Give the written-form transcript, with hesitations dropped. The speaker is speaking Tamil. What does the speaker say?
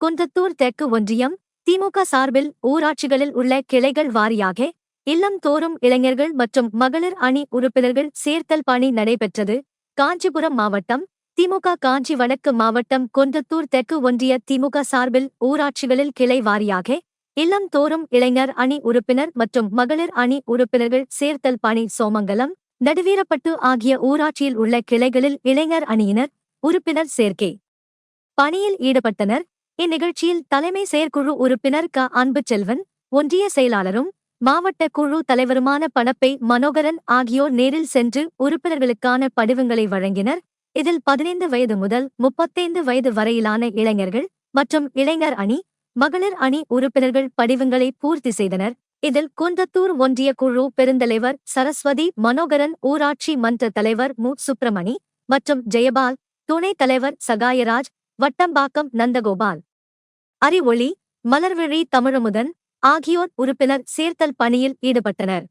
குன்றத்தூர் தெற்கு ஒன்றியம் திமுக சார்பில் ஊராட்சிகளில் உள்ள கிளைகள் வாரியாக இல்லம் தோறும் இளைஞர்கள் மற்றும் மகளிர் அணி உறுப்பினர்கள் சேர்த்தல் பணி நடைபெற்றது. காஞ்சிபுரம் மாவட்டம் திமுக காஞ்சி வடக்கு மாவட்டம் குன்றத்தூர் தெற்கு ஒன்றிய திமுக சார்பில் ஊராட்சிகளில் கிளை வாரியாக இல்லம் தோறும் இளைஞர் அணி உறுப்பினர் மற்றும் மகளிர் அணி உறுப்பினர்கள் சேர்த்தல் பணி சோமங்கலம், நடுவீரப்பட்டு ஆகிய ஊராட்சியில் உள்ள கிளைகளில் இளைஞர் அணியினர் உறுப்பினர் சேர்க்கை பணியில் ஈடுபட்டனர். இந்நிகழ்ச்சியில் தலைமை செயற்குழு உறுப்பினர் க. அன்புச்செல்வன், ஒன்றிய செயலாளரும் மாவட்ட குழு தலைவருமான பணப்பை மனோகரன் ஆகியோர் நேரில் சென்று உறுப்பினர்களுக்கான படிவங்களை வழங்கினர். இதில் 15 வயது முதல் 35 வயது வரையிலான இளைஞர்கள் மற்றும் இளைஞர் அணி, மகளிர் அணி உறுப்பினர்கள் படிவங்களை பூர்த்தி செய்தனர். இதில் குன்றத்தூர் ஒன்றிய குழு பெருந்தலைவர் சரஸ்வதி மனோகரன், ஊராட்சி மன்ற தலைவர் மு. சுப்பிரமணி மற்றும் ஜெயபால், துணைத் தலைவர் சகாயராஜ், வட்டம்பாக்கம் நந்தகோபால், அறிவொளி, மலர்விழி தமிழமுதன் ஆகியோர் உறுப்பினர் சேர்த்தல் பணியில் ஈடுபட்டனர்.